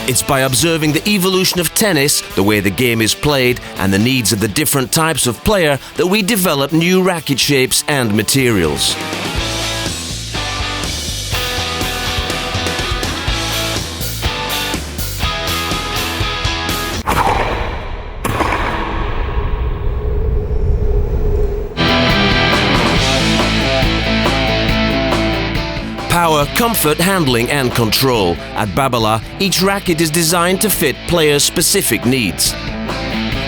It's by observing the evolution of tennis, the way the game is played, and the needs of the different types of player that we develop new racket shapes and materials. Power, comfort, handling and control. At Babolat, each racket is designed to fit players' specific needs.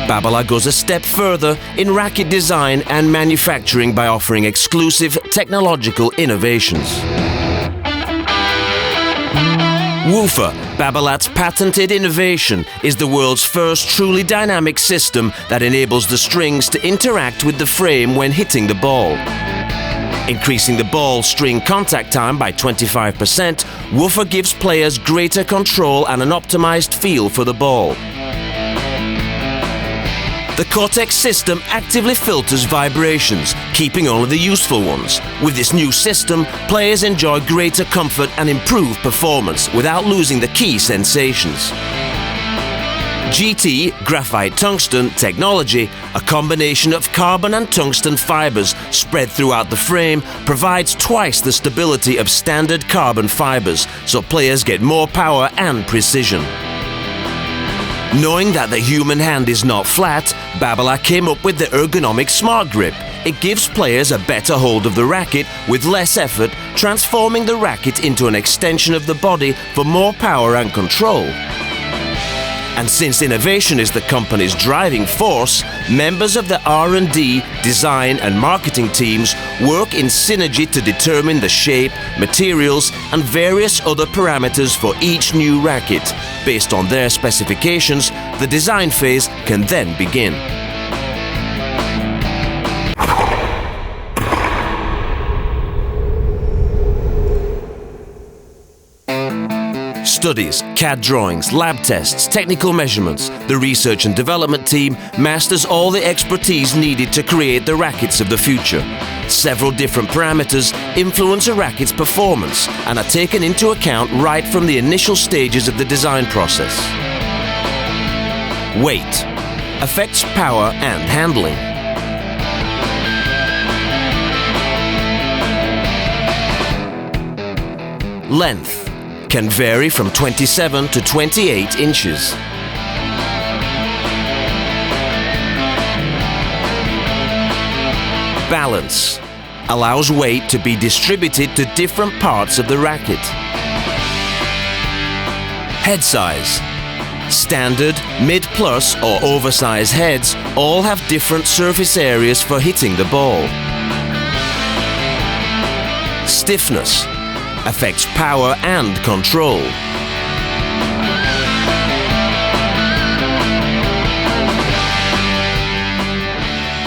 Babolat goes a step further in racket design and manufacturing by offering exclusive technological innovations. Woofer, Babolat's patented innovation, is the world's first truly dynamic system that enables the strings to interact with the frame when hitting the ball. Increasing the ball-string contact time by 25%, Woofer gives players greater control and an optimized feel for the ball. The Cortex system actively filters vibrations, keeping only the useful ones. With this new system, players enjoy greater comfort and improved performance without losing the key sensations. GT, graphite tungsten technology, a combination of carbon and tungsten fibers spread throughout the frame, provides twice the stability of standard carbon fibers, so players get more power and precision. Knowing that the human hand is not flat, Babolat came up with the ergonomic Smart Grip. It gives players a better hold of the racket with less effort, transforming the racket into an extension of the body for more power and control. And since innovation is the company's driving force, members of the R&D, design and marketing teams work in synergy to determine the shape, materials and various other parameters for each new racket. Based on their specifications, the design phase can then begin. Studies, CAD drawings, lab tests, technical measurements. The research and development team masters all the expertise needed to create the rackets of the future. Several different parameters influence a racket's performance and are taken into account right from the initial stages of the design process. Weight affects power and handling. Length can vary from 27 to 28 inches. Balance allows weight to be distributed to different parts of the racket. Head size. Standard, mid-plus or oversized heads all have different surface areas for hitting the ball. Stiffness affects power and control.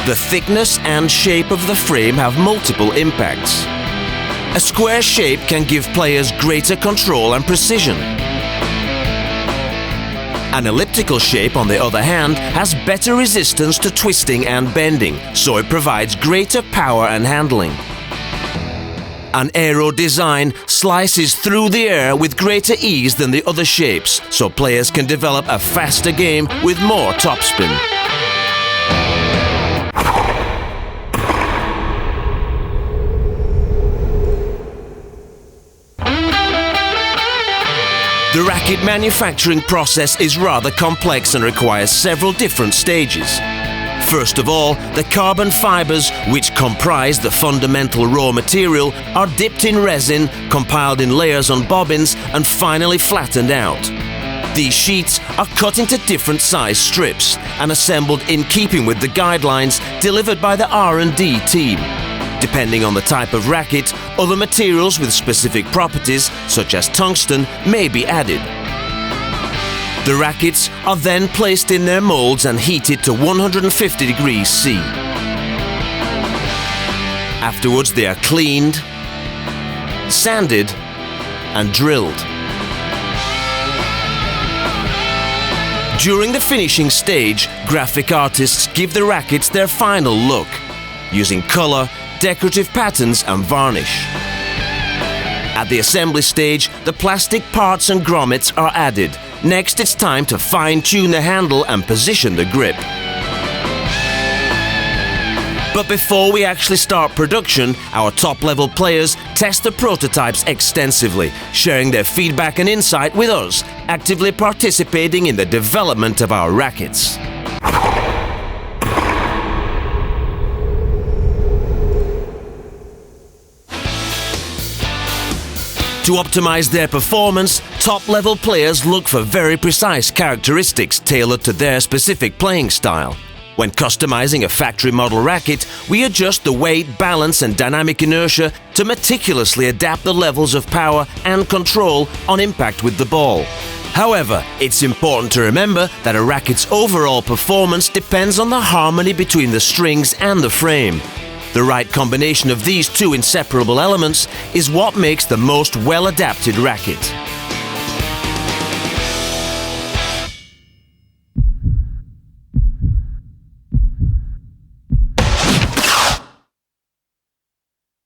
The thickness and shape of the frame have multiple impacts. A square shape can give players greater control and precision. An elliptical shape, on the other hand, has better resistance to twisting and bending, so it provides greater power and handling. An aero design slices through the air with greater ease than the other shapes, so players can develop a faster game with more topspin. The racket manufacturing process is rather complex and requires several different stages. First of all, the carbon fibers, which comprise the fundamental raw material, are dipped in resin, compiled in layers on bobbins, and finally flattened out. These sheets are cut into different size strips and assembled in keeping with the guidelines delivered by the R&D team. Depending on the type of racket, other materials with specific properties, such as tungsten, may be added. The rackets are then placed in their molds and heated to 150 degrees C. Afterwards, they are cleaned, sanded, and drilled. During the finishing stage, graphic artists give the rackets their final look, using color, decorative patterns, and varnish. At the assembly stage, the plastic parts and grommets are added. Next, it's time to fine-tune the handle and position the grip. But before we actually start production, our top-level players test the prototypes extensively, sharing their feedback and insight with us, actively participating in the development of our rackets. To optimize their performance, top-level players look for very precise characteristics tailored to their specific playing style. When customizing a factory model racket, we adjust the weight, balance and dynamic inertia to meticulously adapt the levels of power and control on impact with the ball. However, it's important to remember that a racket's overall performance depends on the harmony between the strings and the frame. The right combination of these two inseparable elements is what makes the most well-adapted racket.